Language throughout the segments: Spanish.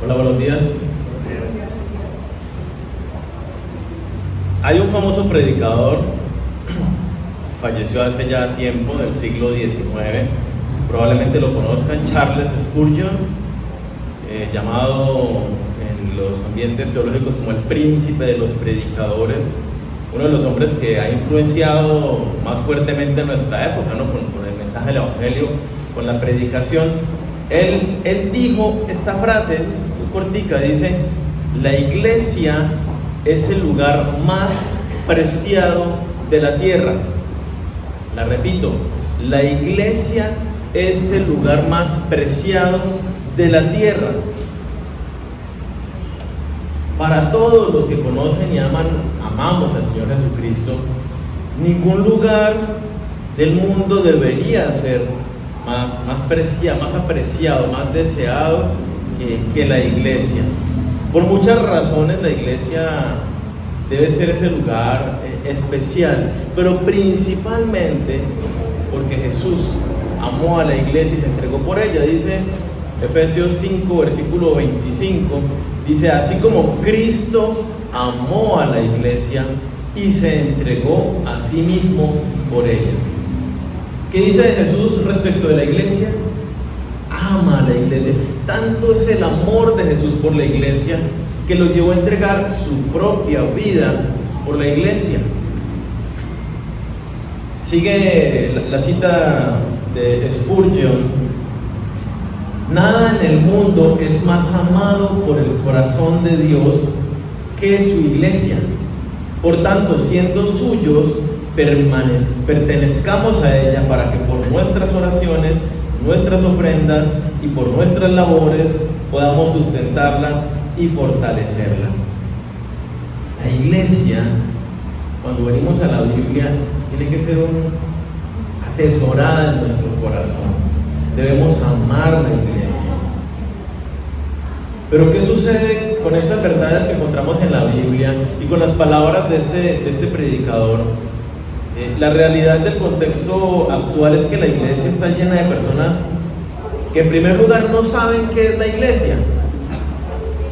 Hola, buenos días. Hay un famoso predicador, falleció hace ya tiempo, del siglo XIX, probablemente lo conozcan, Charles Spurgeon, llamado en los ambientes teológicos como el príncipe de los predicadores, uno de los hombres que ha influenciado más fuertemente en nuestra época, ¿no? con el mensaje del Evangelio, con la predicación. Él dijo esta frase muy cortica, dice: la iglesia es el lugar más preciado de la tierra. La repito, la iglesia es el lugar más preciado de la tierra. Para todos los que conocen y amamos al Señor Jesucristo, ningún lugar del mundo debería ser más apreciado, más deseado que la iglesia. Por muchas razones la iglesia debe ser ese lugar especial, pero principalmente porque Jesús amó a la iglesia y se entregó por ella. Dice Efesios 5, versículo 25, dice: así como Cristo amó a la iglesia y se entregó a sí mismo por ella. ¿Qué dice Jesús respecto de la iglesia? Ama a la iglesia. Tanto es el amor de Jesús por la iglesia que lo llevó a entregar su propia vida por la iglesia. Sigue la cita de Spurgeon: nada en el mundo es más amado por el corazón de Dios que su iglesia. Por tanto, siendo suyos, pertenezcamos a ella para que por nuestras oraciones, nuestras ofrendas y por nuestras labores podamos sustentarla y fortalecerla. La iglesia, cuando venimos a la Biblia, tiene que ser atesorada en nuestro corazón. Debemos amar la iglesia. Pero ¿qué sucede con estas verdades que encontramos en la Biblia y con las palabras de este predicador? La realidad del contexto actual es que la iglesia está llena de personas que en primer lugar no saben qué es la iglesia,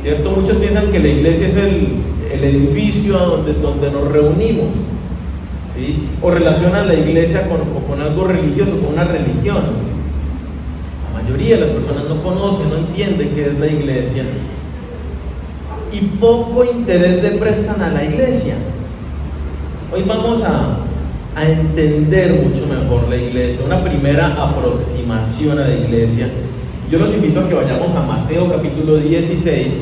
¿cierto? Muchos piensan que la iglesia es el edificio donde nos reunimos, ¿sí? O relacionan la iglesia con algo religioso, con una religión. La mayoría de las personas no conocen, no entienden qué es la iglesia y poco interés le prestan a la iglesia. Hoy vamos a entender mucho mejor la iglesia, una primera aproximación a la iglesia. Yo los invito a que vayamos a Mateo capítulo 16.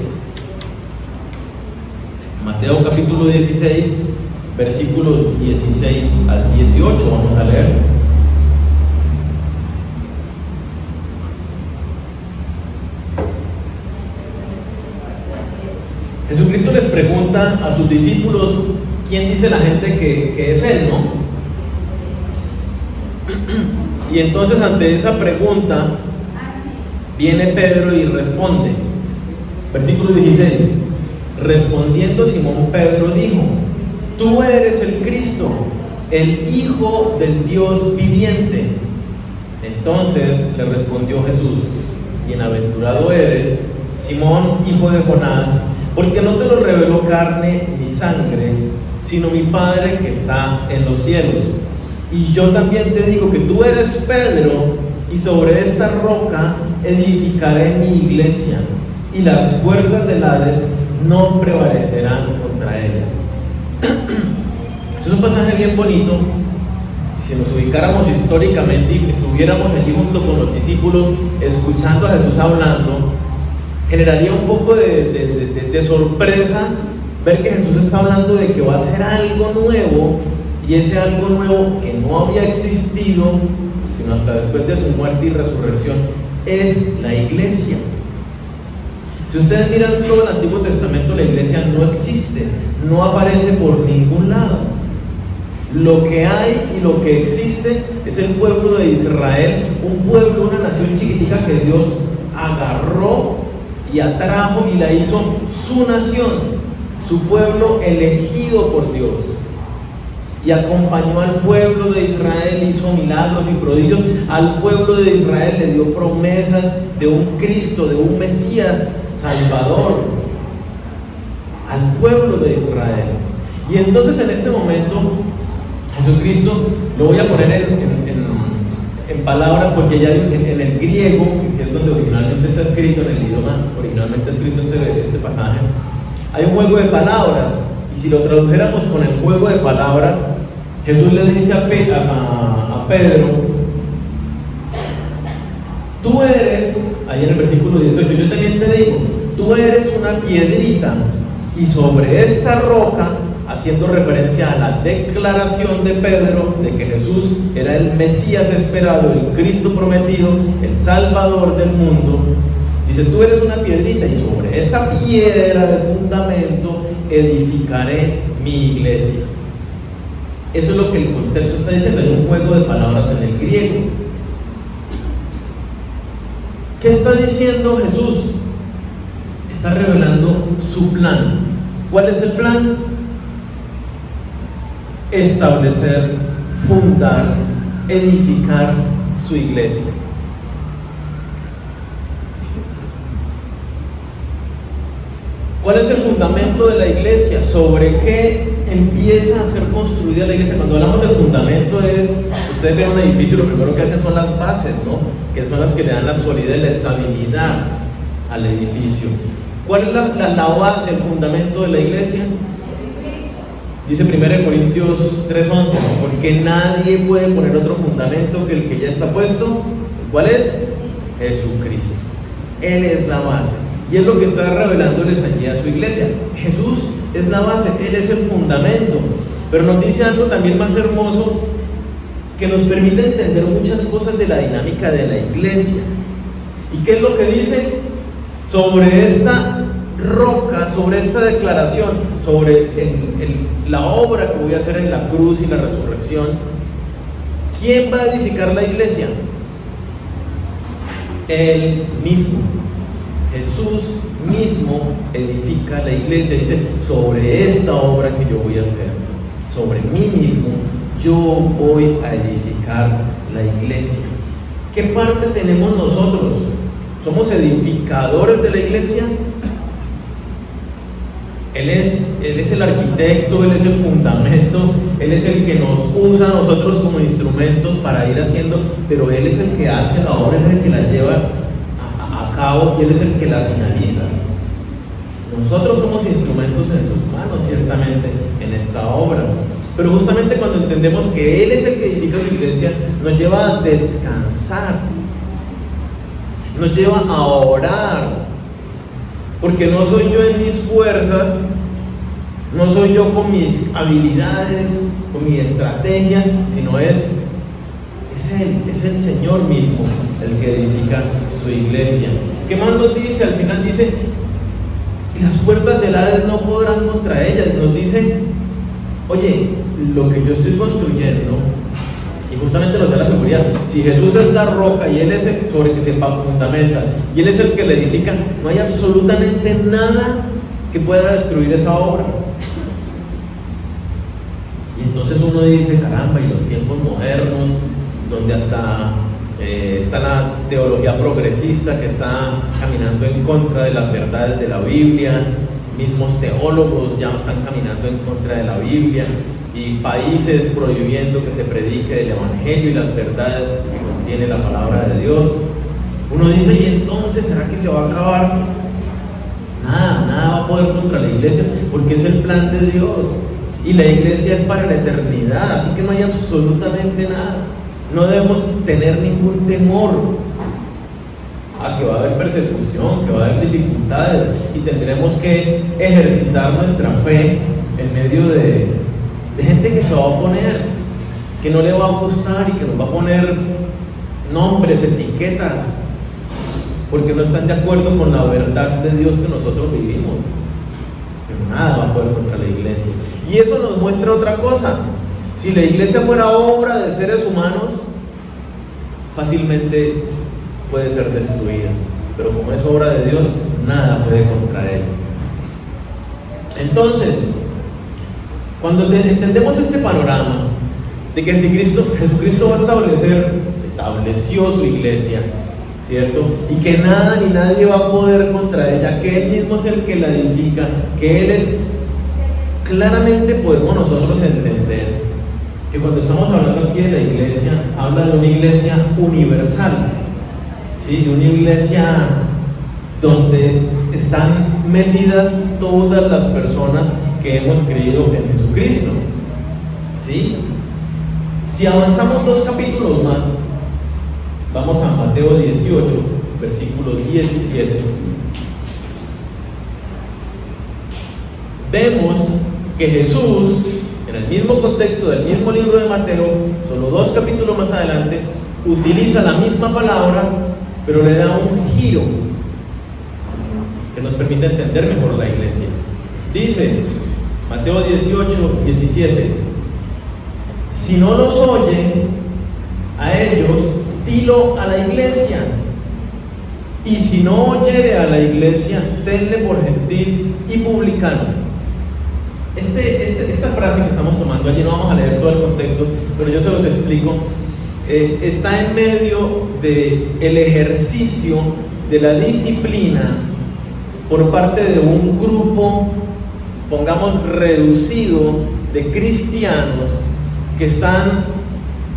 Mateo capítulo 16, versículos 16 al 18, vamos a leer. Jesucristo les pregunta a sus discípulos: ¿quién dice la gente que es Él, no? Y entonces ante esa pregunta viene Pedro y responde. Versículo 16: respondiendo Simón Pedro dijo: tú eres el Cristo, el Hijo del Dios viviente. Entonces le respondió Jesús: bienaventurado eres, Simón, hijo de Jonás, porque no te lo reveló carne ni sangre, sino mi Padre que está en los cielos. Y yo también te digo que tú eres Pedro, y sobre esta roca edificaré mi iglesia, y las puertas del Hades no prevalecerán contra ella. Es un pasaje bien bonito. Si nos ubicáramos históricamente y estuviéramos allí junto con los discípulos escuchando a Jesús hablando, generaría un poco de sorpresa ver que Jesús está hablando de que va a hacer algo nuevo, y ese algo nuevo que no había existido sino hasta después de su muerte y resurrección es la iglesia. Si ustedes miran todo el Antiguo Testamento, la iglesia no existe, no aparece por ningún lado. Lo que hay y lo que existe es el pueblo de Israel, un pueblo, una nación chiquitica que Dios agarró y atrajo y la hizo su nación, su pueblo elegido por Dios. Y acompañó al pueblo de Israel, hizo milagros y prodigios. Al pueblo de Israel le dio promesas de un Cristo, de un Mesías Salvador al pueblo de Israel. Y entonces en este momento Jesucristo, lo voy a poner en palabras porque ya en el griego, que es donde originalmente está escrito, en el idioma originalmente escrito este pasaje, hay un juego de palabras, y si lo tradujéramos con el juego de palabras, Jesús le dice a Pedro: tú eres, ahí en el versículo 18, yo también te digo, tú eres una piedrita, y sobre esta roca, haciendo referencia a la declaración de Pedro de que Jesús era el Mesías esperado, el Cristo prometido, el Salvador del mundo, dice: tú eres una piedrita, y sobre esta piedra de fundamento edificaré mi iglesia. Eso es lo que el contexto está diciendo, hay un juego de palabras en el griego. ¿Qué está diciendo Jesús? Está revelando su plan. ¿Cuál es el plan? Establecer, fundar, edificar su iglesia. ¿Cuál es el fundamento de la iglesia? ¿Sobre qué empieza a ser construida la iglesia? Cuando hablamos del fundamento ustedes ven un edificio, lo primero que hacen son las bases, ¿no? Que son las que le dan la solidez, la estabilidad al edificio. ¿Cuál es la base, el fundamento de la iglesia? Dice 1 Corintios 3:11, ¿no? Porque nadie puede poner otro fundamento que el que ya está puesto. ¿Cuál es? Jesucristo. Él es la base. Y es lo que está revelándoles allí a su iglesia. Jesús es la base, Él es el fundamento. Pero nos dice algo también más hermoso que nos permite entender muchas cosas de la dinámica de la iglesia. ¿Y qué es lo que dice? Sobre esta roca, sobre esta declaración, sobre la obra que voy a hacer en la cruz y la resurrección, ¿quién va a edificar la iglesia? Él mismo. Jesús mismo edifica la iglesia. Dice: sobre esta obra que yo voy a hacer, sobre mí mismo, yo voy a edificar la iglesia. ¿Qué parte tenemos nosotros? ¿Somos edificadores de la iglesia? Él es el arquitecto, Él es el fundamento, Él es el que nos usa a nosotros como instrumentos para ir haciendo, pero Él es el que hace la obra, Él es el que la lleva a cabo, y Él es el que la finaliza. Nosotros somos instrumentos en sus manos, ciertamente, en esta obra. Pero justamente cuando entendemos que Él es el que edifica su iglesia, nos lleva a descansar, nos lleva a orar. Porque no soy yo en mis fuerzas, no soy yo con mis habilidades, con mi estrategia, sino es Él, es el Señor mismo el que edifica su iglesia. ¿Qué más nos dice? Al final dice: y las puertas del Hades no podrán contra ella. Nos dice: oye, lo que yo estoy construyendo, y justamente nos da la seguridad, si Jesús es la roca y Él es el sobre el que se fundamenta, y Él es el que la edifica, no hay absolutamente nada que pueda destruir esa obra. Y entonces uno dice: caramba, y los tiempos modernos, donde hasta está la teología progresista que está caminando en contra de las verdades de la Biblia, mismos teólogos ya están caminando en contra de la Biblia, y países prohibiendo que se predique el evangelio y las verdades que contiene la palabra de Dios. Uno dice: ¿y entonces será que se va a acabar? Nada va a poder contra la iglesia, porque es el plan de Dios, y la iglesia es para la eternidad, así que no hay absolutamente nada. No debemos tener ningún temor a que va a haber persecución, que va a haber dificultades, y tendremos que ejercitar nuestra fe en medio de gente que se va a oponer, que no le va a gustar y que nos va a poner nombres, etiquetas, porque no están de acuerdo con la verdad de Dios que nosotros vivimos. Pero nada va a poder contra la iglesia. Y eso nos muestra otra cosa: si la iglesia fuera obra de seres humanos, fácilmente puede ser destruida, pero como es obra de Dios, nada puede contra él. Entonces, cuando entendemos este panorama de que Jesucristo va a estableció su iglesia, ¿cierto? Y que nada ni nadie va a poder contra ella, que Él mismo es el que la edifica, que Él es... Claramente podemos nosotros entender que cuando estamos hablando aquí de la iglesia, habla de una iglesia universal, ¿sí? De una iglesia donde están metidas todas las personas que hemos creído en Jesucristo, ¿sí? Si avanzamos 2 capítulos más, vamos a Mateo 18, versículo 17. Vemos que Jesús, en el mismo contexto del mismo libro de Mateo, solo 2 capítulos más adelante, utiliza la misma palabra, pero le da un giro que nos permite entender mejor la iglesia. Dice Mateo 18, 17: si no los oye a ellos, dilo a la iglesia, y si no oyere a la iglesia, tenle por gentil y publicano. Esta frase que estamos tomando allí, no vamos a leer todo el contexto, pero yo se los explico. Está en medio del ejercicio de la disciplina por parte de un grupo, pongamos, reducido de cristianos que están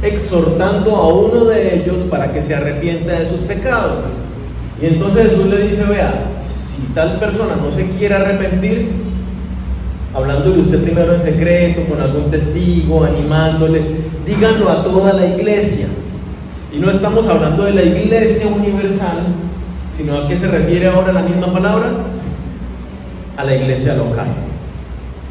exhortando a uno de ellos para que se arrepienta de sus pecados. Y entonces Jesús le dice: vea, si tal persona no se quiere arrepentir, hablándole usted primero en secreto, con algún testigo, animándole, díganlo a toda la iglesia. Y no estamos hablando de la iglesia universal, sino a qué se refiere ahora la misma palabra: a la iglesia local,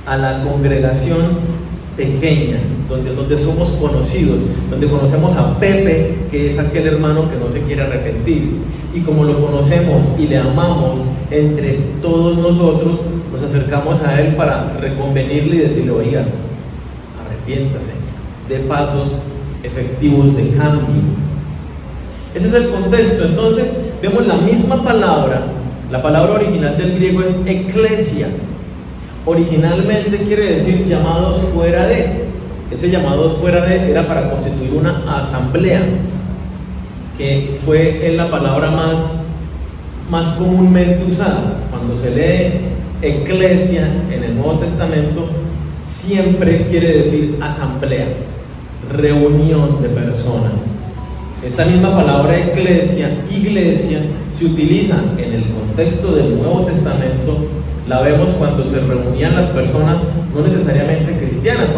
a la congregación pequeña, donde somos conocidos, donde conocemos a Pepe, que es aquel hermano que no se quiere arrepentir, y como lo conocemos y le amamos entre todos nosotros, nos acercamos a él para reconvenirle y decirle: oiga, arrepiéntase, dé pasos efectivos de cambio. Ese es el contexto. Entonces vemos la misma palabra. La palabra original del griego es eclesia. Originalmente quiere decir llamados fuera de. Ese llamados fuera de era para constituir una asamblea, que fue la palabra más comúnmente usada. Cuando se lee eclesia en el Nuevo Testamento, siempre quiere decir asamblea, reunión de personas. Esta misma palabra cualquier iglesia se utiliza en el contexto del Nuevo Testamento. La vemos cuando se reunían las personas, no necesariamente cristianas,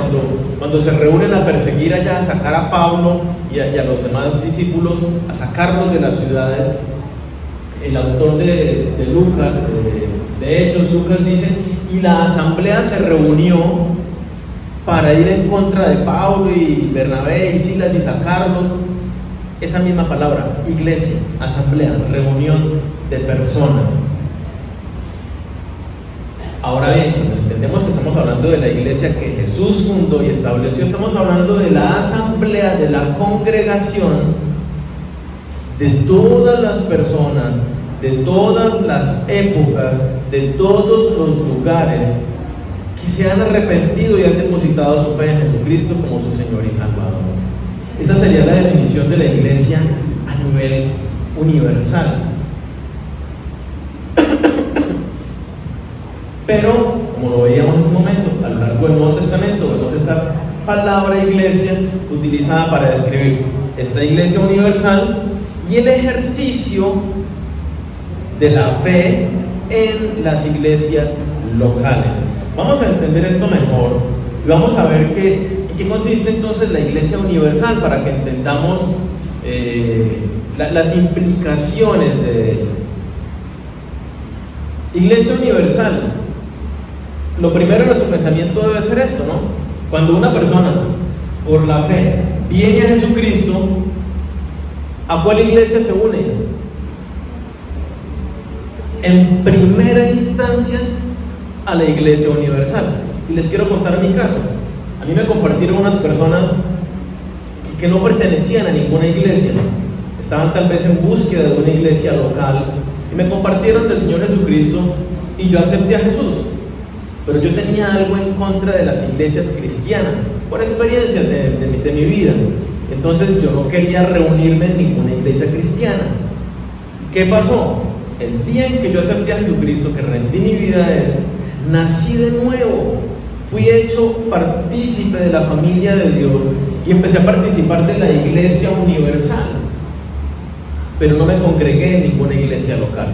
cuando se reúnen a perseguir allá, a sacar a Pablo y a los demás discípulos, a sacarlos de las ciudades. El autor de Lucas, de Hechos, Lucas dice: y la asamblea se reunió para ir en contra de Pablo y Bernabé y Silas y sacarlos. Esa misma palabra, iglesia, asamblea, reunión de personas. Ahora bien, cuando entendemos que estamos hablando de la iglesia que Jesús fundó y estableció, estamos hablando de la asamblea, de la congregación de todas las personas, de todas las épocas, de todos los lugares que se han arrepentido y han depositado su fe en Jesucristo como su Señor y Salvador. Esa sería la definición de la iglesia a nivel universal. Pero, como lo veíamos en su momento, a lo largo del Nuevo Testamento vemos esta palabra iglesia utilizada para describir esta iglesia universal y el ejercicio de la fe en las iglesias locales. Vamos a entender esto mejor y vamos a ver en qué consiste entonces la iglesia universal, para que entendamos las implicaciones de ella. Iglesia universal, lo primero en nuestro pensamiento debe ser esto, ¿no? Cuando una persona, por la fe, viene a Jesucristo, ¿a cuál iglesia se une? En primera instancia, a la iglesia universal. Y les quiero contar mi caso. A mí me compartieron unas personas que no pertenecían a ninguna iglesia, estaban tal vez en búsqueda de una iglesia local, y me compartieron del Señor Jesucristo, y yo acepté a Jesús. Pero yo tenía algo en contra de las iglesias cristianas, por experiencias de mi vida. Entonces yo no quería reunirme en ninguna iglesia cristiana. ¿Qué pasó? El día en que yo acepté a Jesucristo, que rendí mi vida a Él, nací de nuevo, fui hecho partícipe de la familia de Dios y empecé a participar de la iglesia universal, pero no me congregué en ninguna iglesia local,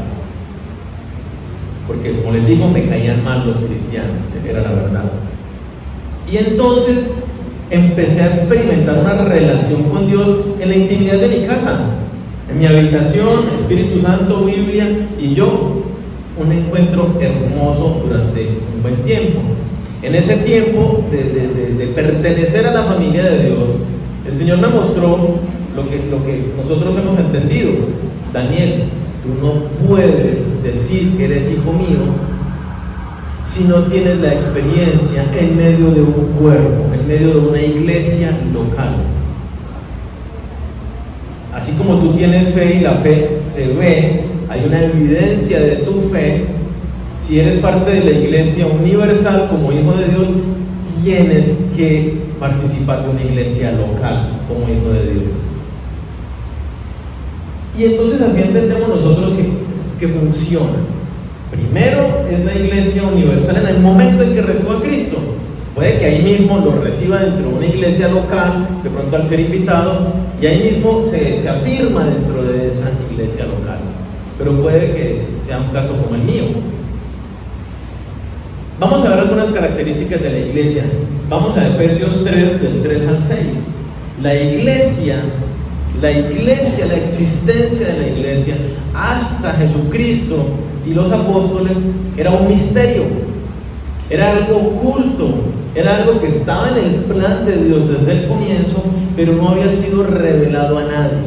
porque como les digo, me caían mal los cristianos, era la verdad. Y entonces empecé a experimentar una relación con Dios en la intimidad de mi casa, en mi habitación, Espíritu Santo, Biblia y yo. Un encuentro hermoso durante un buen tiempo. En ese tiempo de pertenecer a la familia de Dios, el Señor me mostró lo que nosotros hemos entendido. Daniel, tú no puedes decir que eres hijo mío si no tienes la experiencia en medio de un cuerpo, en medio de una iglesia local. Así como tú tienes fe y la fe se ve, hay una evidencia de tu fe. Si eres parte de la iglesia universal como hijo de Dios, tienes que participar de una iglesia local como hijo de Dios. Y entonces así entendemos nosotros que funciona. Primero es la iglesia universal en el momento en que recibo a Cristo. Puede que ahí mismo lo reciba dentro de una iglesia local, de pronto al ser invitado, y ahí mismo se afirma dentro de esa iglesia local. Pero puede que sea un caso como el mío. Vamos a ver algunas características de la iglesia. Vamos a Efesios 3, del 3 al 6. La existencia de la iglesia hasta Jesucristo y los apóstoles era un misterio, era algo oculto, era algo que estaba en el plan de Dios desde el comienzo, pero no había sido revelado a nadie.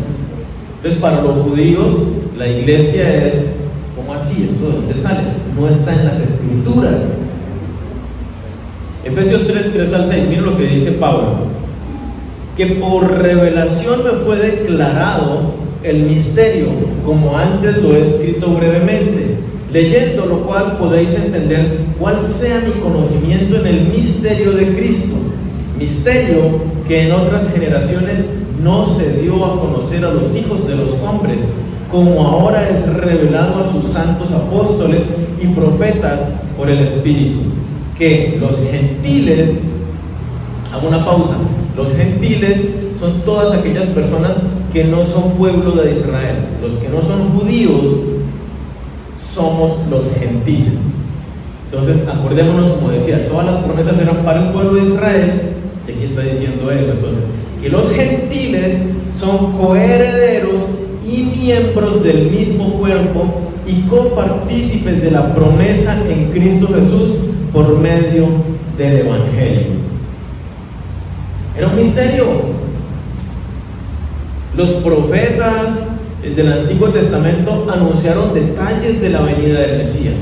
Entonces, para los judíos, la iglesia es, ¿cómo así? ¿Esto de dónde sale? No está en las escrituras. Efesios 3, 3 al 6, miren lo que dice Pablo: que por revelación me fue declarado el misterio, como antes lo he escrito brevemente, leyendo lo cual podéis entender cuál sea mi conocimiento en el misterio de Cristo, misterio que en otras generaciones no se dio a conocer a los hijos de los hombres, como ahora es revelado a sus santos apóstoles y profetas por el Espíritu, que los gentiles, hago una pausa, los gentiles son todas aquellas personas que no son pueblo de Israel. Los que no son judíos somos los gentiles. Entonces, acordémonos, como decía, todas las promesas eran para el pueblo de Israel, y aquí está diciendo eso. Entonces, que los gentiles son coherederos y miembros del mismo cuerpo y copartícipes de la promesa en Cristo Jesús por medio del Evangelio. Era un misterio. Los profetas del Antiguo Testamento anunciaron detalles de la venida del Mesías,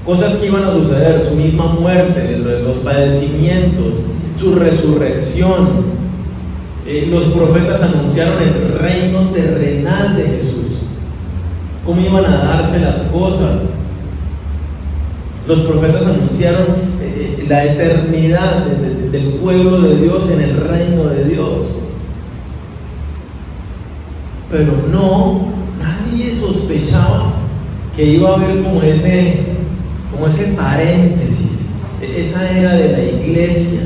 cosas que iban a suceder, su misma muerte, los padecimientos, su resurrección. Los profetas anunciaron el reino terrenal de Jesús, cómo iban a darse las cosas. Los profetas anunciaron la eternidad del pueblo de Dios en el reino de Dios. Pero nadie sospechaba que iba a haber como ese paréntesis. Esa era de la iglesia,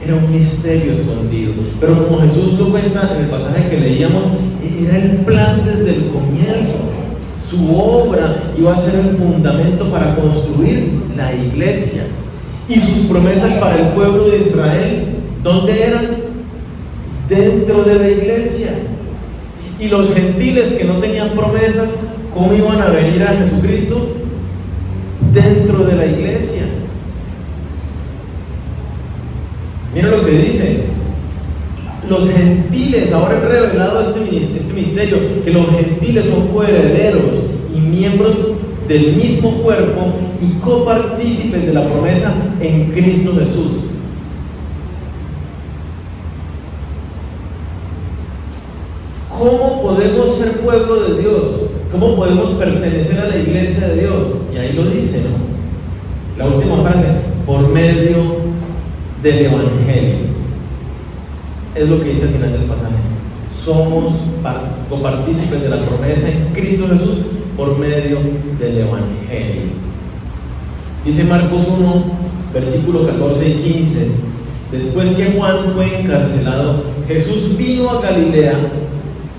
era un misterio escondido. Pero como Jesús lo cuenta en el pasaje que leíamos, era el plan desde el comienzo. Su obra iba a ser el fundamento para construir la iglesia. Y sus promesas para el pueblo de Israel, ¿dónde eran? Dentro de la iglesia. Y los gentiles que no tenían promesas, ¿cómo iban a venir a Jesucristo? Dentro de la iglesia. Mira lo que dice: los gentiles, ahora he revelado este misterio, que los gentiles son coherederos y miembros del mismo cuerpo y copartícipes de la promesa en Cristo Jesús. ¿Cómo podemos ser pueblo de Dios? ¿Cómo podemos pertenecer a la iglesia de Dios? Y ahí lo dice, ¿no? La última frase: por medio del Evangelio. Es lo que dice al final del pasaje: somos copartícipes de la promesa en Cristo Jesús por medio del Evangelio. Dice Marcos 1, versículo 14 y 15: después que Juan fue encarcelado, Jesús vino a Galilea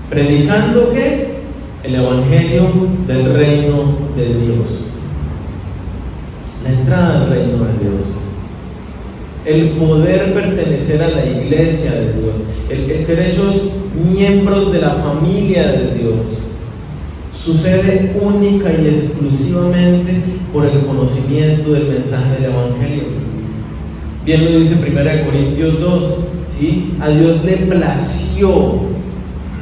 predicando ¿qué? El Evangelio del reino de Dios. La entrada al reino de Dios, el poder pertenecer a la iglesia de Dios, el ser hechos miembros de la familia de Dios, sucede única y exclusivamente por el conocimiento del mensaje del Evangelio. Bien lo dice 1 Corintios 2, ¿sí? A Dios le plació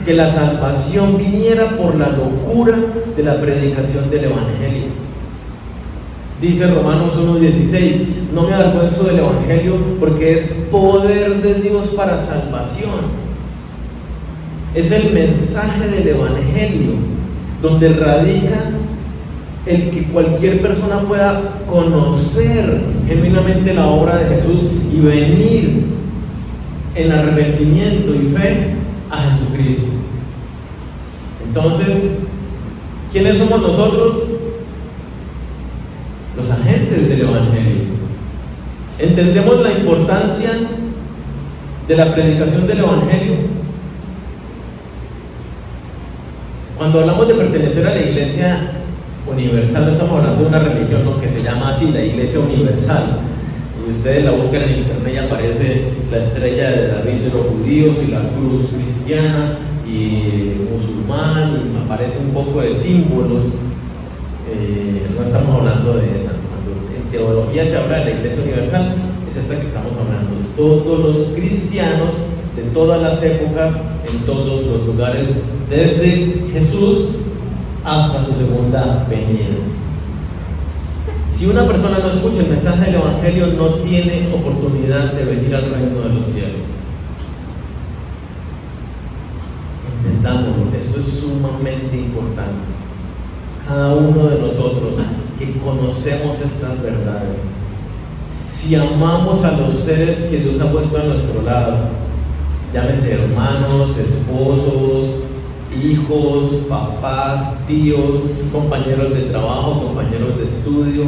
que la salvación viniera por la locura de la predicación del Evangelio. Dice Romanos 1:16: no me avergüenzo del Evangelio porque es poder de Dios para salvación. Es el mensaje del Evangelio donde radica el que cualquier persona pueda conocer genuinamente la obra de Jesús y venir en arrepentimiento y fe a Jesucristo. Entonces, ¿quiénes somos nosotros? Los agentes del Evangelio. ¿Entendemos la importancia de la predicación del Evangelio? Cuando hablamos de pertenecer a la iglesia universal, no estamos hablando de una religión, ¿no?, que se llama así, la iglesia universal. Y ustedes la buscan en internet y aparece la estrella de David de los judíos y la cruz cristiana y musulmán, y aparece un poco de símbolos. No estamos hablando de esa. Cuando en teología se habla de la iglesia universal, es esta que estamos hablando. Todos los cristianos de todas las épocas, en todos los lugares, desde Jesús hasta su segunda venida. Si una persona no escucha el mensaje del Evangelio, no tiene oportunidad de venir al reino de los cielos. Entendámoslo, esto es sumamente importante. Cada uno de nosotros que conocemos estas verdades, si amamos a los seres que Dios ha puesto a nuestro lado, llámese hermanos, esposos, hijos, papás, tíos, compañeros de trabajo, compañeros de estudio,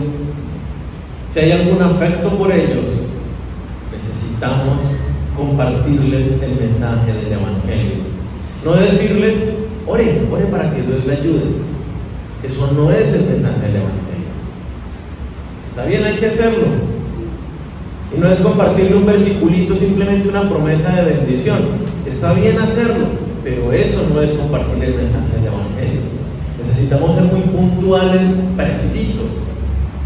si hay algún afecto por ellos, necesitamos compartirles el mensaje del Evangelio. No decirles, ore para que Dios le ayude. Eso no es el mensaje del Evangelio. Está bien, hay que hacerlo. Y no es compartirle un versiculito, simplemente una promesa de bendición. Está bien hacerlo, pero eso no es compartir el mensaje del Evangelio. Necesitamos ser muy puntuales, precisos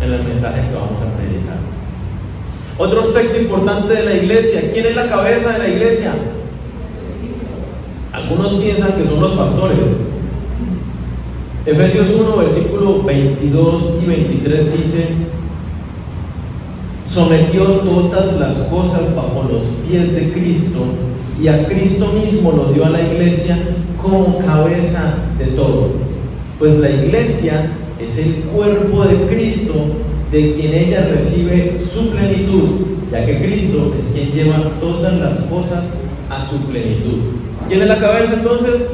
en el mensaje que vamos a predicar. Otro aspecto importante de la iglesia: ¿quién es la cabeza de la iglesia? Algunos piensan que son los pastores. Efesios 1, versículo 22 y 23 dice: sometió todas las cosas bajo los pies de Cristo, y a Cristo mismo lo dio a la iglesia como cabeza de todo. Pues la iglesia es el cuerpo de Cristo, de quien ella recibe su plenitud, ya que Cristo es quien lleva todas las cosas a su plenitud. ¿Quién es la cabeza entonces?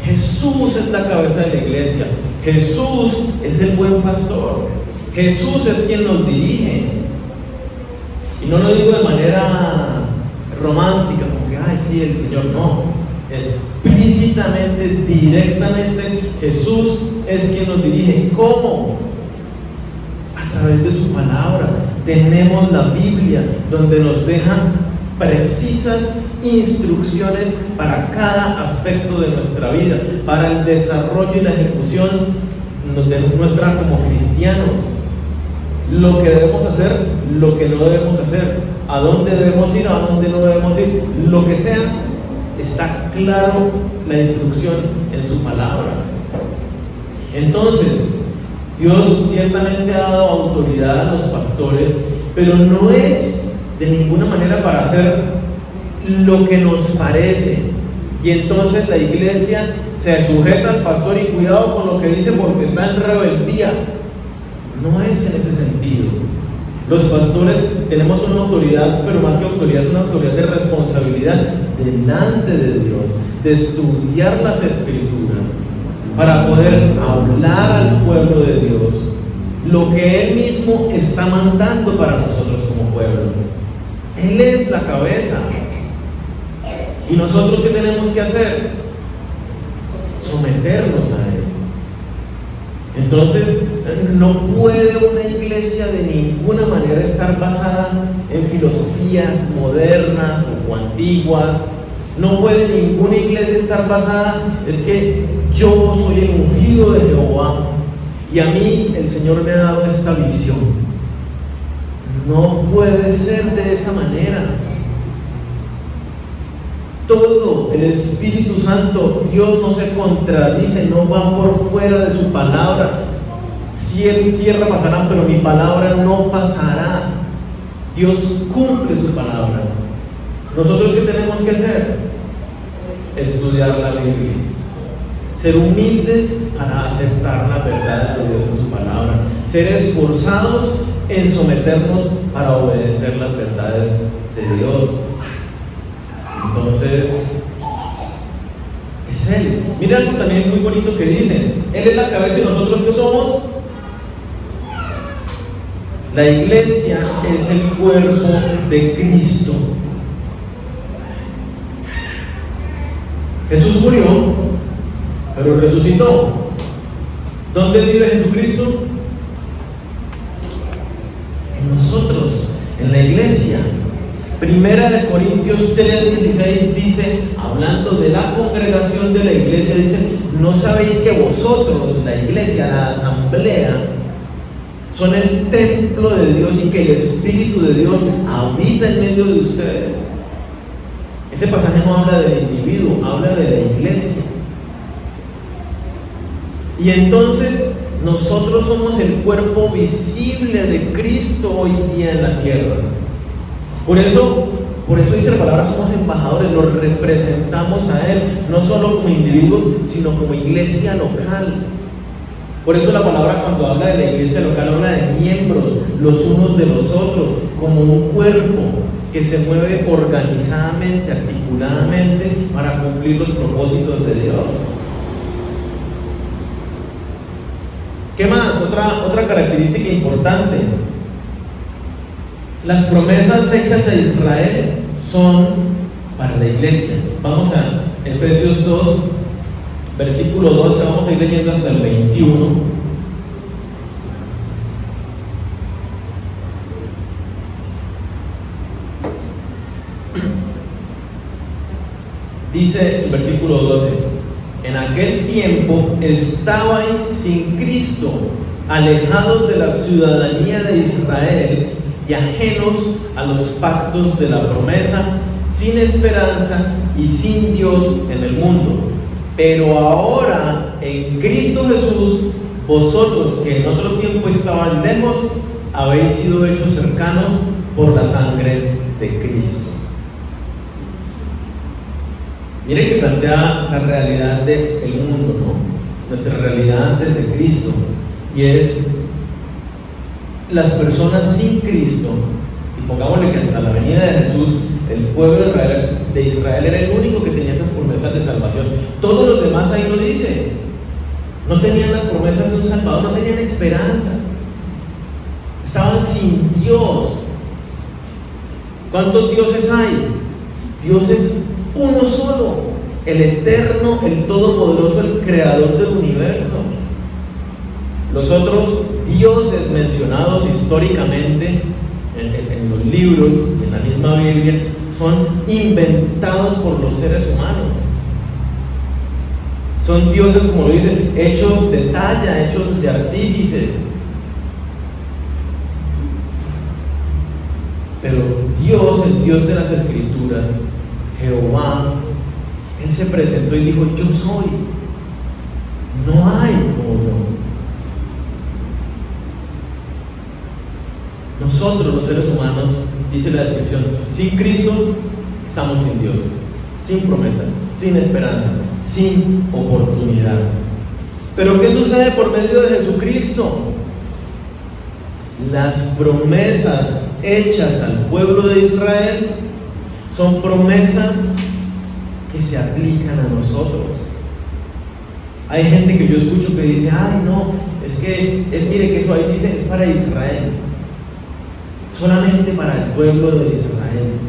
Jesús es la cabeza de la iglesia. Jesús es el buen pastor. Jesús es quien nos dirige. Y no lo digo de manera romántica, como que, ay, sí, el Señor. No, explícitamente, directamente, Jesús es quien nos dirige. ¿Cómo? A través de su palabra. Tenemos la Biblia, donde nos deja precisas instrucciones para cada aspecto de nuestra vida, para el desarrollo y la ejecución de nuestra como cristianos. Lo que debemos hacer, lo que no debemos hacer, a dónde debemos ir, a dónde no debemos ir, lo que sea, está claro la instrucción en su palabra. Entonces, Dios ciertamente ha dado autoridad a los pastores, pero no es de ninguna manera para hacer lo que nos parece, y entonces la iglesia se sujeta al pastor y cuidado con lo que dice porque está en rebeldía. No es en ese sentido. Los pastores tenemos una autoridad, pero más que autoridad es una autoridad de responsabilidad delante de Dios, de estudiar las Escrituras, para poder hablar al pueblo de Dios lo que Él mismo está mandando para nosotros como pueblo. Él es la cabeza. ¿Y nosotros qué tenemos que hacer? Someternos a Él. Entonces, no puede una iglesia de ninguna manera estar basada en filosofías modernas o antiguas. No puede ninguna iglesia estar basada, es que yo soy el ungido de Jehová y a mí el Señor me ha dado esta visión. No puede ser de esa manera. Todo, el Espíritu Santo, Dios no se contradice, no va por fuera de su palabra. Cielo y tierra pasarán, pero mi palabra no pasará. Dios cumple su palabra. ¿Nosotros qué tenemos que hacer? Estudiar la Biblia, ser humildes para aceptar la verdad de Dios en su palabra, ser esforzados en someternos para obedecer las verdades de Dios. Entonces, es Él. Mira algo también muy bonito que dice: Él es la cabeza y nosotros ¿qué somos? La iglesia es el cuerpo de Cristo. Jesús murió, pero resucitó. ¿Dónde vive Jesucristo? En nosotros, en la iglesia. Primera de Corintios 3:16 dice, hablando de la congregación de la iglesia, dice: ¿no sabéis que vosotros, la iglesia, la asamblea, son el templo de Dios y que el Espíritu de Dios habita en medio de ustedes? Ese pasaje no habla del individuo, habla de la iglesia. Y entonces nosotros somos el cuerpo visible de Cristo hoy día en la tierra. Por eso dice la palabra, somos embajadores, los representamos a Él, no solo como individuos, sino como iglesia local. Por eso la palabra, cuando habla de la iglesia local, habla de miembros, los unos de los otros, como un cuerpo que se mueve organizadamente, articuladamente, para cumplir los propósitos de Dios. ¿Qué más? Otra característica importante. Las promesas hechas a Israel son para la iglesia. Vamos a Efesios 2, versículo 12, vamos a ir leyendo hasta el 21. Dice el versículo 12: en aquel tiempo estabais sin Cristo, alejados de la ciudadanía de Israel y ajenos a los pactos de la promesa, sin esperanza y sin Dios en el mundo. Pero ahora en Cristo Jesús, vosotros que en otro tiempo estaban lejos, habéis sido hechos cercanos por la sangre de Cristo. Miren que plantea la realidad del mundo, ¿no? Nuestra realidad antes de Cristo, y es las personas sin Cristo. Y pongámosle que hasta la venida de Jesús, el pueblo de Israel era el único que tenía esas promesas de salvación. Todos los demás ahí lo dice, no tenían las promesas de un Salvador, no tenían esperanza, estaban sin Dios. ¿Cuántos dioses hay? Dios es uno solo, el eterno, el todopoderoso, el creador del universo. Los otros dioses mencionados históricamente en los libros y en la misma Biblia son inventados por los seres humanos. Son dioses, como lo dicen, hechos de talla, hechos de artífices. Pero Dios, el Dios de las Escrituras, Jehová, Él se presentó y dijo: yo soy, no hay como yo. Nosotros, los seres humanos, dice la descripción, sin Cristo estamos sin Dios, sin promesas, sin esperanza, sin oportunidad. Pero ¿qué sucede por medio de Jesucristo? Las promesas hechas al pueblo de Israel son promesas que se aplican a nosotros. Hay gente que yo escucho que dice, ay no, es que, mire que eso ahí dice, es para Israel, solamente para el pueblo de Israel.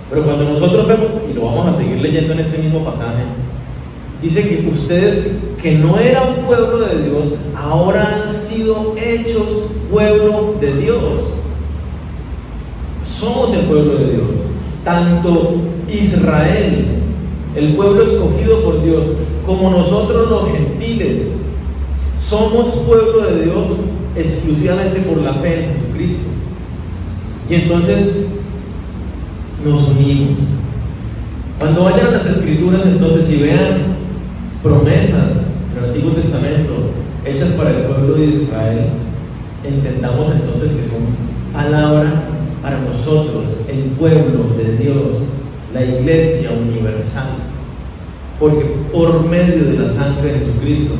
Pero cuando nosotros vemos, y lo vamos a seguir leyendo en este mismo pasaje, dice que ustedes, que no eran pueblo de Dios, ahora han sido hechos pueblo de Dios. Somos el pueblo de Dios. Tanto Israel, el pueblo escogido por Dios, como nosotros los gentiles, somos pueblo de Dios exclusivamente por la fe en Jesucristo. Y entonces nos unimos. Cuando vayan a las Escrituras entonces y vean promesas en el Antiguo Testamento hechas para el pueblo de Israel, entendamos entonces que son palabra para nosotros, el pueblo de Dios, la iglesia universal, porque por medio de la sangre de Jesucristo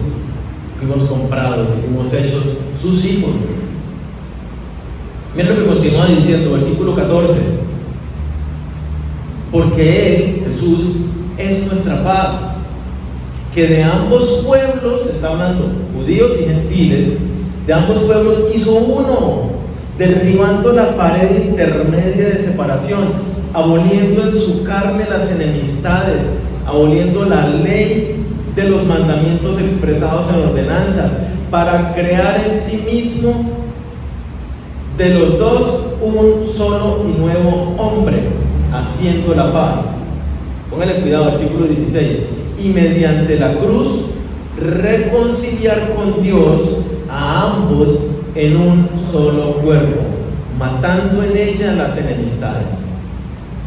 fuimos comprados y fuimos hechos sus hijos. Miren lo que continúa diciendo, versículo 14: porque Él, Jesús, es nuestra paz, que de ambos pueblos, está hablando judíos y gentiles, de ambos pueblos hizo uno, derribando la pared intermedia de separación, aboliendo en su carne las enemistades, aboliendo la ley de los mandamientos expresados en ordenanzas, para crear en sí mismo de los dos un solo y nuevo hombre, haciendo la paz. Póngale cuidado, versículo 16: y mediante la cruz reconciliar con Dios a ambos en un solo cuerpo, matando en ella las enemistades.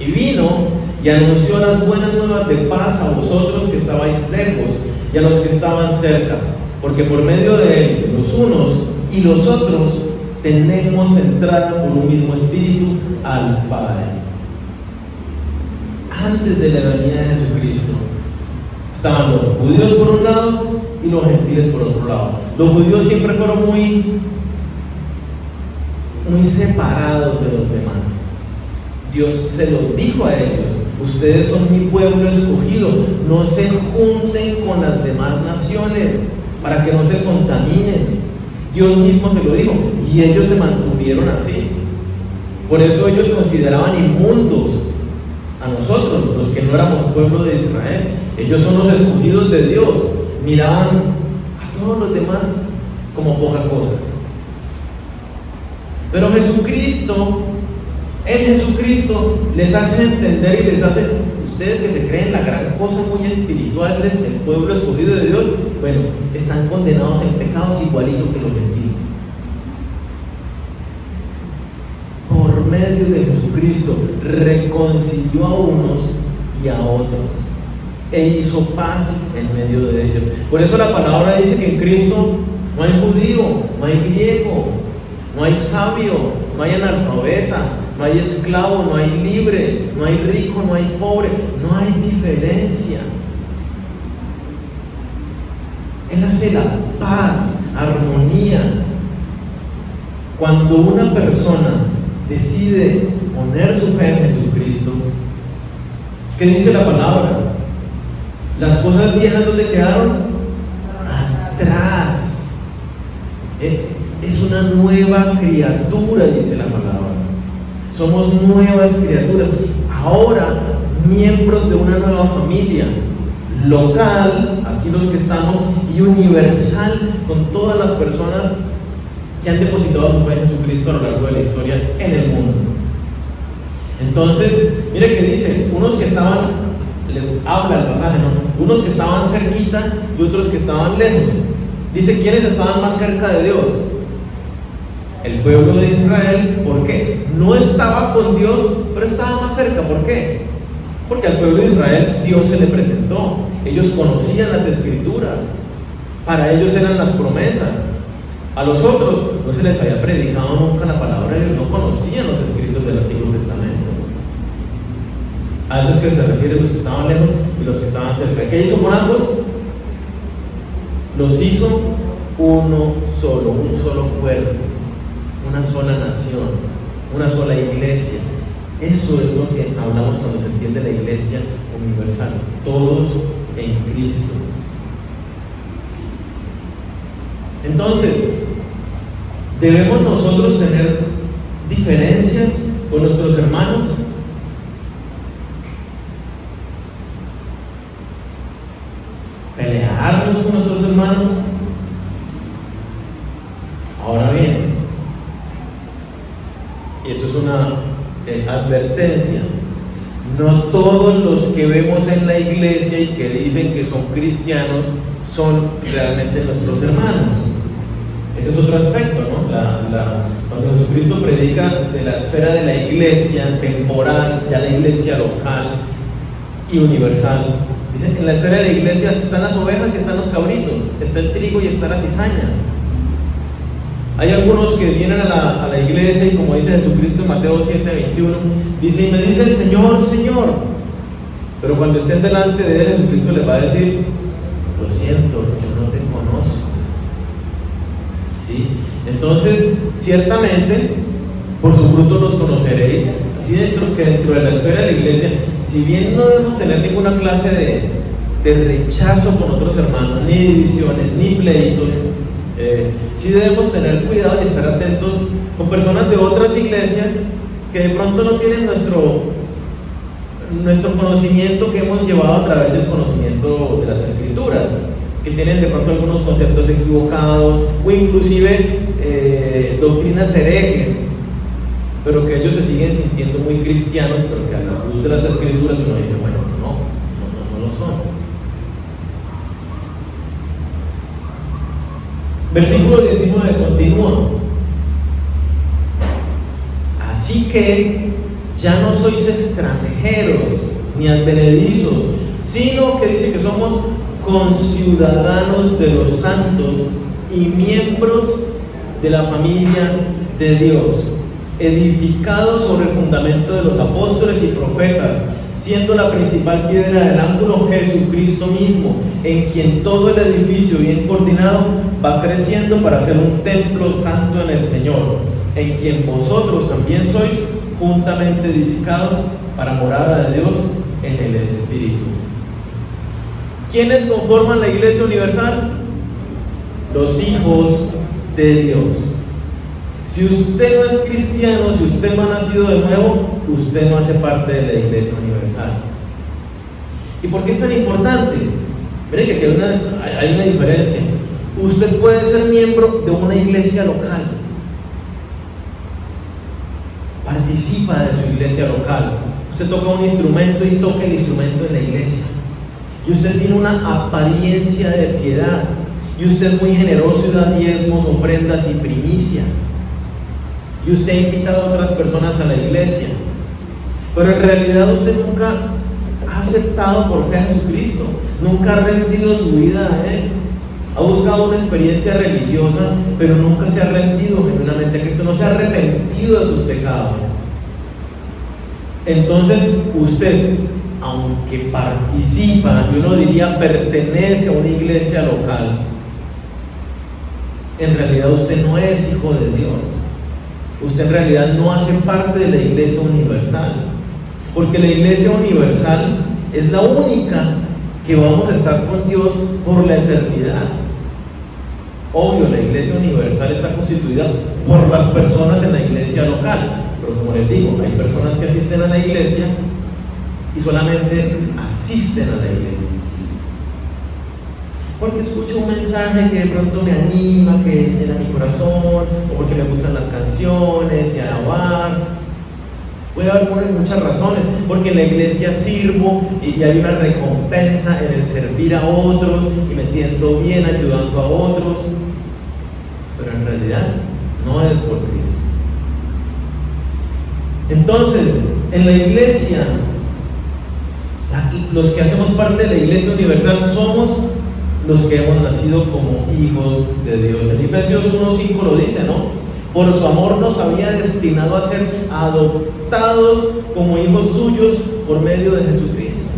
Y vino y anunció las buenas nuevas de paz a vosotros que estabais lejos y a los que estaban cerca, porque por medio de él los unos y los otros tenemos entrada por un mismo espíritu al Padre. Antes de la venida de Jesucristo estaban los judíos por un lado y los gentiles por otro lado. Los judíos siempre fueron muy separados de los demás. Dios se lo dijo a ellos: ustedes son mi pueblo escogido, no se junten con las demás naciones para que no se contaminen. Dios mismo se lo dijo y ellos se mantuvieron así. Por eso ellos consideraban inmundos a nosotros, los que no éramos pueblo de Israel. Ellos son los escogidos de Dios. Miraban a todos los demás como poca cosa. Pero Jesucristo, les hace entender y les hace: ustedes que se creen la gran cosa, muy espirituales, el pueblo escogido de Dios, bueno, están condenados en pecados igualito que los gentiles. Por medio de Jesucristo reconcilió a unos y a otros e hizo paz en medio de ellos. Por eso la palabra dice que en Cristo no hay judío, no hay griego, no hay sabio, no hay analfabeta, no hay esclavo, no hay libre, no hay rico, no hay pobre, no hay diferencia. Él hace la paz, armonía. Cuando una persona decide poner su fe en Jesucristo, ¿qué dice la palabra? Las cosas viejas, ¿dónde quedaron? Atrás. Es una nueva criatura, dice la palabra. Somos nuevas criaturas, ahora miembros de una nueva familia, local, aquí los que estamos, y universal, con todas las personas que han depositado su fe en Jesucristo a lo largo de la historia en el mundo. Entonces, mire que dice, unos que estaban, les habla el pasaje, ¿no? Unos que estaban cerquita y otros que estaban lejos. Dice, ¿quiénes estaban más cerca de Dios? El pueblo de Israel. ¿Por qué? No estaba con Dios, pero estaba más cerca. ¿Por qué? Porque al pueblo de Israel Dios se le presentó. Ellos conocían las Escrituras, para ellos eran las promesas. A los otros no se les había predicado nunca la palabra de Dios, no conocían los escritos del Antiguo Testamento. A eso es que se refieren los que estaban lejos y los que estaban cerca. ¿Qué hizo con ambos? Los hizo uno solo, un solo cuerpo, una sola nación, una sola iglesia, Eso es lo que hablamos cuando se entiende la iglesia universal. Todos en Cristo. Entonces, ¿debemos nosotros tener diferencias con nuestros hermanos? ¿Pelearnos con nuestros hermanos? Ahora bien, y eso es una advertencia, no todos los que vemos en la iglesia y que dicen que son cristianos son realmente nuestros hermanos. Ese es otro aspecto, ¿no? Cuando Jesucristo predica de la esfera de la iglesia temporal, ya la iglesia local y universal, dice: en la esfera de la iglesia están las ovejas y están los cabritos, está el trigo y está la cizaña. Hay algunos que vienen a la iglesia y, como dice Jesucristo en Mateo 7:21, dice: y me dicen Señor, Señor, pero cuando estén delante de él, Jesucristo les va a decir: lo siento, yo no te conozco. ¿Sí? Entonces, ciertamente, por sus frutos los conoceréis. Así dentro de la esfera de la iglesia, si bien no debemos tener ninguna clase de rechazo con otros hermanos, ni divisiones, ni pleitos, sí debemos tener cuidado y estar atentos con personas de otras iglesias que de pronto no tienen nuestro conocimiento que hemos llevado a través del conocimiento de las Escrituras, que tienen de pronto algunos conceptos equivocados o inclusive doctrinas herejes, pero que ellos se siguen sintiendo muy cristianos, pero que a la luz de las Escrituras uno dice: bueno, no lo son. Versículo 19 continúa: así que ya no sois extranjeros ni advenedizos, sino que dice que somos conciudadanos de los santos y miembros de la familia de Dios, edificados sobre el fundamento de los apóstoles y profetas, siendo la principal piedra del ángulo Jesucristo mismo, en quien todo el edificio bien coordinado va creciendo para ser un templo santo en el Señor, en quien vosotros también sois juntamente edificados para morada de Dios en el Espíritu. ¿Quiénes conforman la iglesia universal? Los hijos de Dios. Si usted no es cristiano, si usted no ha nacido de nuevo, usted no hace parte de la iglesia universal. ¿Y por qué es tan importante? Miren que aquí hay una diferencia. Usted puede ser miembro de una iglesia local, participa de su iglesia local. Usted toca un instrumento y toca el instrumento en la iglesia, y usted tiene una apariencia de piedad, y usted es muy generoso y da diezmos, ofrendas y primicias, y usted ha invitado a otras personas a la iglesia, pero en realidad usted nunca ha aceptado por fe a Jesucristo, nunca ha rendido su vida a Él. Ha buscado una experiencia religiosa, pero nunca se ha rendido genuinamente a Cristo, no se ha arrepentido de sus pecados. Entonces usted, aunque participa, y uno diría pertenece a una iglesia local, en realidad usted no es hijo de Dios. Usted en realidad no hace parte de la iglesia universal, porque la iglesia universal es la única que vamos a estar con Dios por la eternidad. Obvio, la iglesia universal está constituida por las personas en la iglesia local, pero como les digo, hay personas que asisten a la iglesia y solamente asisten a la iglesia porque escucho un mensaje que de pronto me anima, que llena mi corazón, o porque me gustan las canciones y alabar. Puede haber muchas razones, porque en la iglesia sirvo y hay una recompensa en el servir a otros y me siento bien ayudando a otros, pero en realidad no es por Cristo. Entonces, en la iglesia, los que hacemos parte de la iglesia universal somos los que hemos nacido como hijos de Dios. En Efesios 1:5 lo dice, ¿no? Por su amor nos había destinado a ser adoptados como hijos suyos por medio de Jesucristo.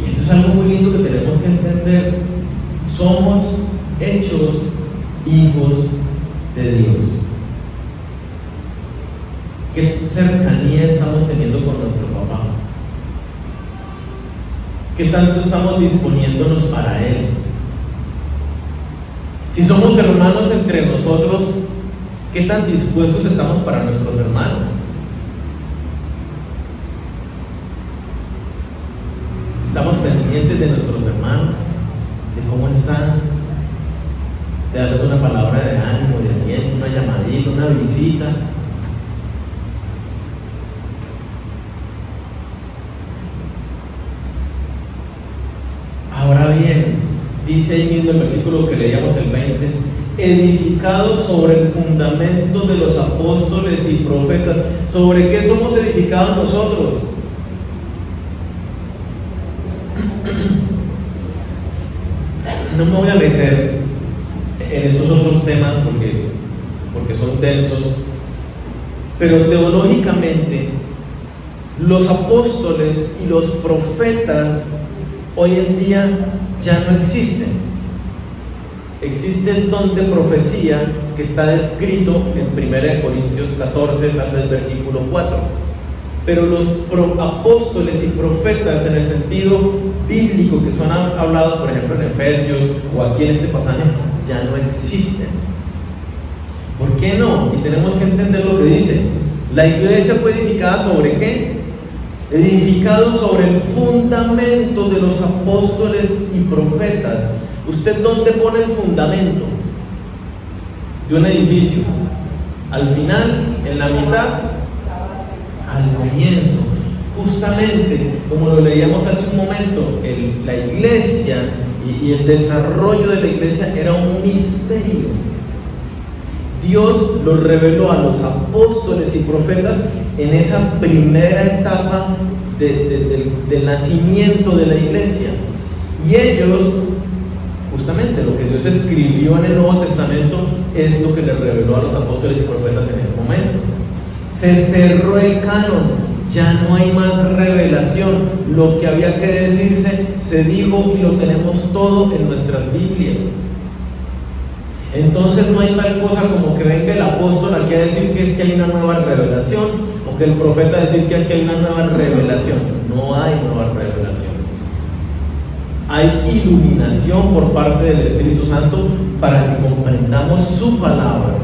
Y esto es algo muy lindo que tenemos que entender. Somos hechos hijos de Dios. ¿qué tanto estamos disponiéndonos para Él? Si somos hermanos entre nosotros, ¿qué tan dispuestos estamos para nuestros hermanos? ¿Estamos pendientes de nuestros hermanos? ¿De cómo están? ¿De darles una palabra de ánimo, de aliento, una llamadita, una visita? Ahora bien, dice ahí mismo el versículo que leíamos el 20, edificados sobre el fundamento de los apóstoles y profetas. ¿Sobre qué somos edificados nosotros? No me voy a meter en estos otros temas porque son densos, pero teológicamente los apóstoles y los profetas hoy en día ya no existen. Existe el don de profecía que está descrito en 1 Corintios 14, tal vez versículo 4. Pero los apóstoles y profetas en el sentido bíblico que son hablados, por ejemplo, en Efesios o aquí en este pasaje, ya no existen. ¿Por qué no? Y tenemos que entender lo que dice. La iglesia fue edificada ¿sobre qué? Edificado sobre el fundamento de los apóstoles y profetas. ¿Usted dónde pone el fundamento de un edificio? ¿Al final? ¿En la mitad? Al comienzo. Justamente como lo leíamos hace un momento, la iglesia y el desarrollo de la iglesia era un misterio. Dios lo reveló a los apóstoles y profetas en esa primera etapa del nacimiento de la iglesia. Y ellos, justamente lo que Dios escribió en el Nuevo Testamento, es lo que le reveló a los apóstoles y profetas en ese momento. Se cerró el canon, ya no hay más revelación. Lo que había que decirse se dijo y lo tenemos todo en nuestras Biblias. Entonces no hay tal cosa como que venga el apóstol aquí a decir que es que hay una nueva revelación, o que el profeta a decir que es que hay una nueva revelación. No hay nueva revelación. Hay iluminación por parte del Espíritu Santo para que comprendamos su palabra.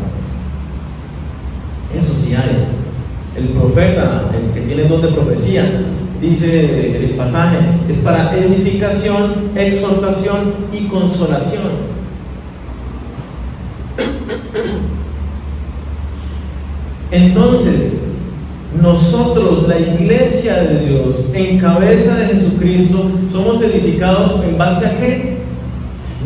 Eso sí hay. El profeta, el que tiene don de profecía, dice el pasaje, es para edificación, exhortación y consolación. Entonces, nosotros, la iglesia de Dios, en cabeza de Jesucristo, somos edificados ¿en base a qué?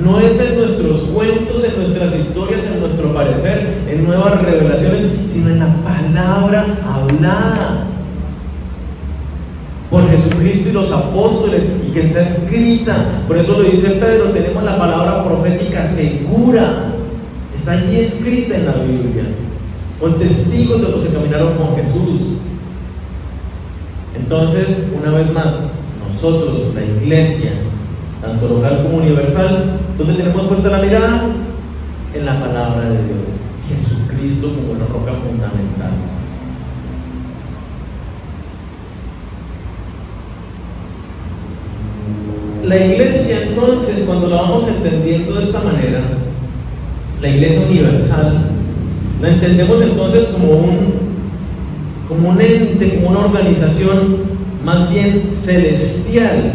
No es en nuestros cuentos, en nuestras historias, en nuestro parecer, en nuevas revelaciones, sino en la palabra hablada por Jesucristo y los apóstoles, y que está escrita. Por eso lo dice Pedro, tenemos la palabra profética segura, está allí escrita en la Biblia, con testigos de los que caminaron con Jesús. Entonces, una vez más, nosotros, la iglesia, tanto local como universal, ¿dónde tenemos puesta la mirada? En la palabra de Dios, Jesucristo como la roca fundamental. La iglesia, entonces, cuando la vamos entendiendo de esta manera, la iglesia universal, la entendemos entonces como un ente, como una organización más bien celestial,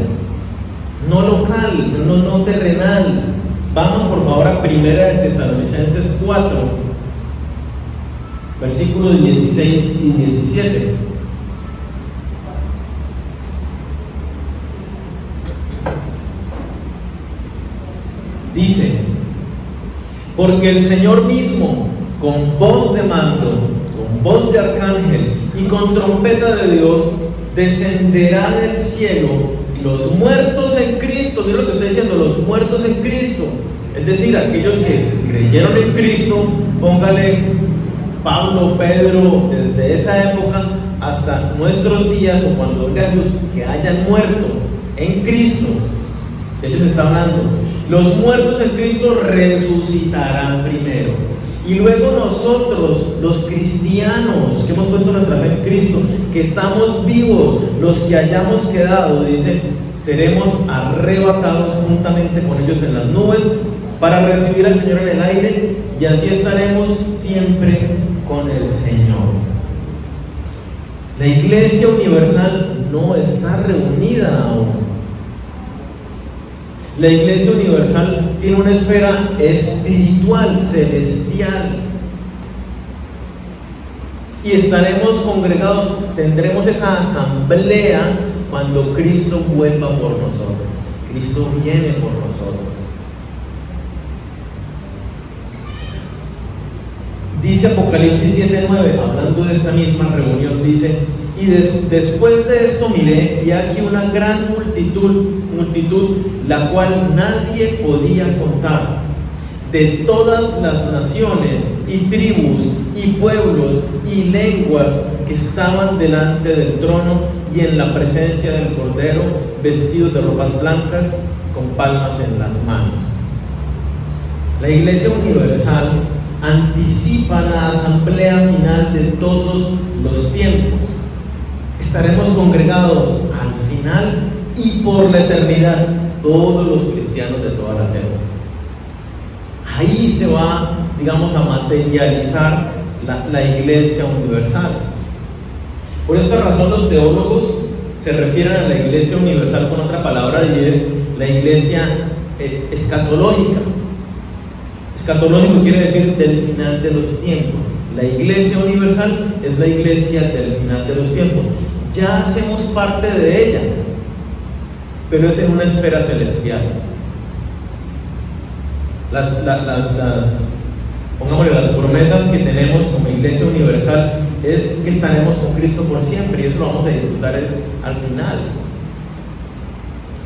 no local, no terrenal. Vamos por favor a 1 Tesalonicenses 4, versículos 16 y 17. Dice: porque el Señor mismo, con voz de mando, con voz de arcángel y con trompeta de Dios, descenderá del cielo, y los muertos en Cristo, mira lo que está diciendo, los muertos en Cristo, es decir, aquellos que creyeron en Cristo, póngale Pablo, Pedro, desde esa época hasta nuestros días, o cuando venga Jesús, que hayan muerto en Cristo. Ellos están hablando, los muertos en Cristo resucitarán primero, y luego nosotros, los cristianos que hemos puesto nuestra fe en Cristo, que estamos vivos, los que hayamos quedado, dice, seremos arrebatados juntamente con ellos en las nubes para recibir al Señor en el aire, y así estaremos siempre con el Señor. La Iglesia Universal no está reunida aún. La Iglesia Universal tiene una esfera espiritual, celestial, y estaremos congregados, tendremos esa asamblea cuando Cristo vuelva por nosotros. Cristo viene por nosotros. Dice Apocalipsis 7:9, hablando de esta misma reunión, dice: y después de esto miré, y aquí una gran multitud, la cual nadie podía contar, de todas las naciones y tribus y pueblos y lenguas, que estaban delante del trono y en la presencia del Cordero, vestidos de ropas blancas, con palmas en las manos. La Iglesia Universal anticipa la asamblea final de todos los tiempos. Estaremos congregados al final y por la eternidad, todos los cristianos de todas las épocas. Ahí se va, digamos, a materializar la Iglesia Universal. Por esta razón los teólogos se refieren a la Iglesia Universal con otra palabra, y es la Iglesia escatológica. Escatológico quiere decir del final de los tiempos. La Iglesia Universal es la Iglesia del final de los tiempos. Ya hacemos parte de ella, pero es en una esfera celestial. Pongámosle, las promesas que tenemos como Iglesia Universal es que estaremos con Cristo por siempre, y eso lo vamos a disfrutar al final.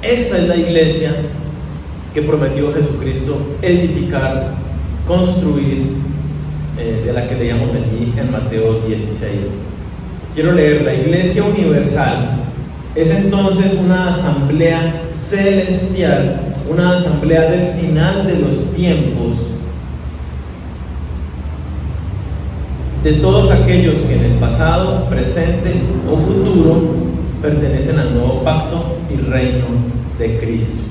Esta es la iglesia que prometió Jesucristo edificar, construir, de la que leíamos allí en Mateo 16. Quiero leer: la Iglesia Universal es entonces una asamblea celestial, una asamblea del final de los tiempos, de todos aquellos que en el pasado, presente o futuro pertenecen al nuevo pacto y reino de Cristo.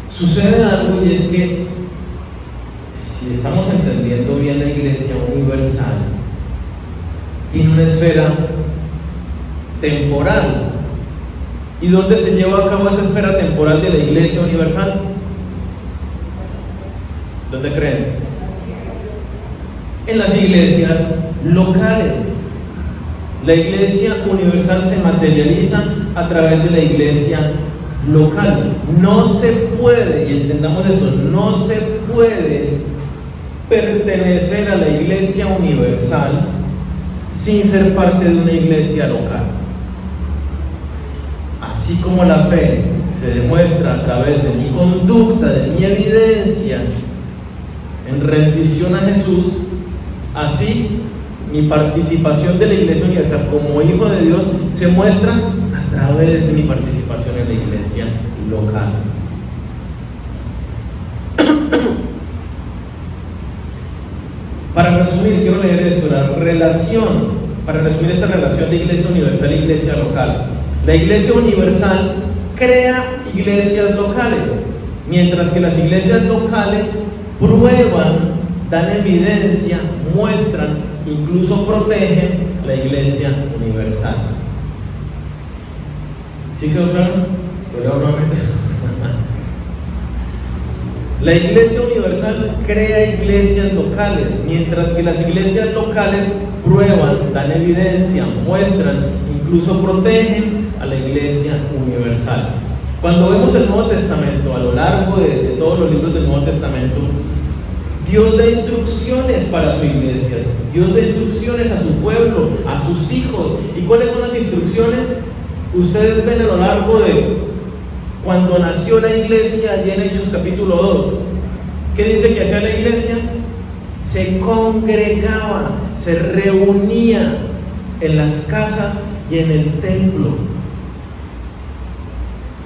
Sucede algo, y es que si estamos entendiendo bien la Iglesia Universal, tiene una esfera temporal. ¿Y dónde se lleva a cabo esa esfera temporal de la Iglesia Universal? ¿Dónde creen? En las iglesias locales. La Iglesia Universal se materializa a través de la iglesia local. No se puede, y entendamos esto, no se puede pertenecer a la Iglesia Universal sin ser parte de una iglesia local. Así como la fe se demuestra a través de mi conducta, de mi evidencia en rendición a Jesús, así mi participación de la Iglesia Universal como hijo de Dios se muestra a través de mi participación en la iglesia local. Para resumir, quiero leer esto: para resumir esta relación de Iglesia Universal e Iglesia local. La Iglesia Universal crea iglesias locales, mientras que las iglesias locales prueban, dan evidencia, muestran, incluso protegen la Iglesia Universal. ¿Sí quedó claro? Lo leo nuevamente. La Iglesia Universal crea iglesias locales, mientras que las iglesias locales prueban, dan evidencia, muestran, incluso protegen a la Iglesia Universal. Cuando vemos el Nuevo Testamento, a lo largo de todos los libros del Nuevo Testamento, Dios da instrucciones para su iglesia, Dios da instrucciones a su pueblo, a sus hijos. ¿Y cuáles son las instrucciones? Ustedes ven a lo largo de cuando nació la iglesia, allí en Hechos capítulo 2, ¿qué dice que hacía la iglesia? Se congregaba, se reunía en las casas y en el templo.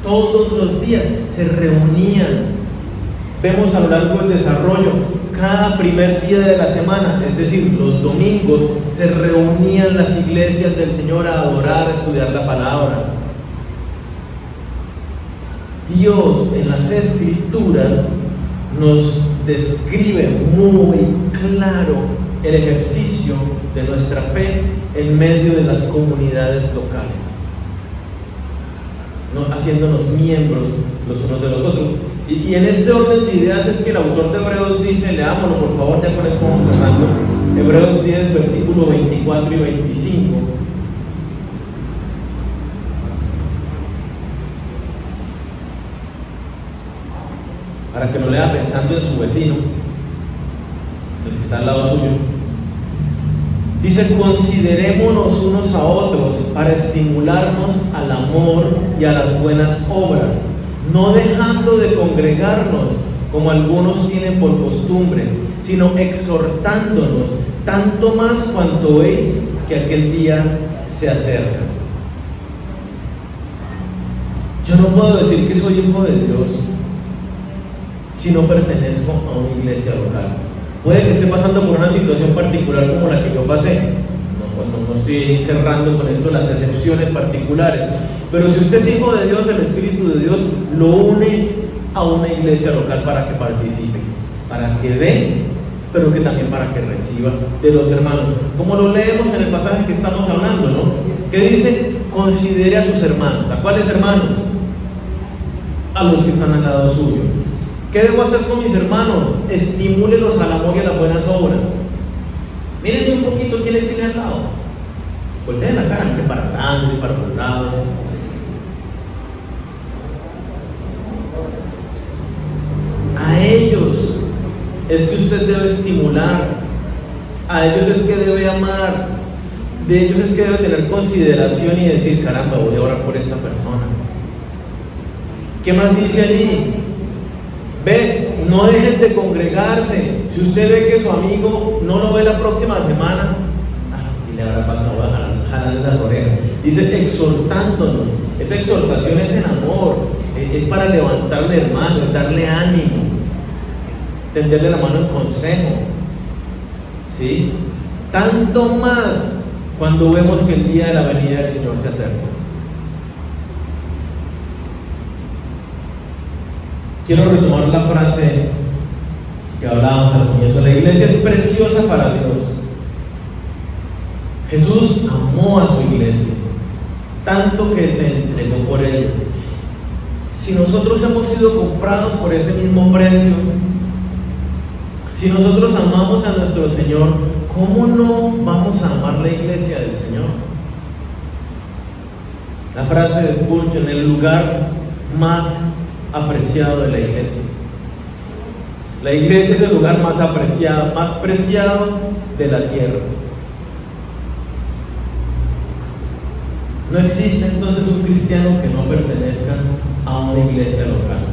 Todos los días se reunían. Vemos a lo largo del desarrollo, cada primer día de la semana, es decir, los domingos, se reunían las iglesias del Señor a adorar, a estudiar la palabra. Dios en las Escrituras nos describe muy claro el ejercicio de nuestra fe en medio de las comunidades locales, ¿no? Haciéndonos miembros los unos de los otros. Y en este orden de ideas es que el autor de Hebreos dice, leámoslo por favor, ya con esto vamos cerrando, Hebreos 10, versículos 24 y 25. Para que lo lea pensando en su vecino, el que está al lado suyo. Dice, considerémonos unos a otros para estimularnos al amor y a las buenas obras, no dejando de congregarnos como algunos tienen por costumbre, sino exhortándonos, tanto más cuanto veis que aquel día se acerca. Yo no puedo decir que soy hijo de Dios si no pertenezco a una iglesia local. Puede que esté pasando por una situación particular como la que yo pasé. No estoy cerrando con esto las excepciones particulares. Pero si usted es hijo de Dios, el Espíritu de Dios lo une a una iglesia local para que participe, para que dé, pero que también para que reciba de los hermanos. Como lo leemos en el pasaje que estamos hablando, ¿no? Que dice, considere a sus hermanos. ¿A cuáles hermanos? A los que están al lado suyo. ¿Qué debo hacer con mis hermanos? Estimúlelos al amor y a las buenas obras. Mírense un poquito quién les tiene al lado. Volteen la cara, mire para atrás, mire para los lados. A ellos es que usted debe estimular, a ellos es que debe amar, de ellos es que debe tener consideración y decir, caramba, voy a orar por esta persona. ¿Qué más dice allí? Ve, no dejen de congregarse. Si usted ve que su amigo no lo ve la próxima semana, y le habrá pasado a jalarle las orejas. Dice exhortándonos. Esa exhortación es en amor, es para levantarle hermano, es darle ánimo, tenderle la mano en consejo, ¿sí? Tanto más cuando vemos que el día de la venida del Señor se acerca. Quiero retomar la frase que hablábamos al comienzo. La iglesia es preciosa para Dios. Jesús amó a su iglesia, tanto que se entregó por ella. Si nosotros hemos sido comprados por ese mismo precio, si nosotros amamos a nuestro Señor, ¿cómo no vamos a amar la iglesia del Señor? La frase de Spurgeon, el lugar más apreciado de la iglesia. La iglesia es el lugar más apreciado, más preciado de la tierra. No existe entonces un cristiano que no pertenezca a una iglesia local.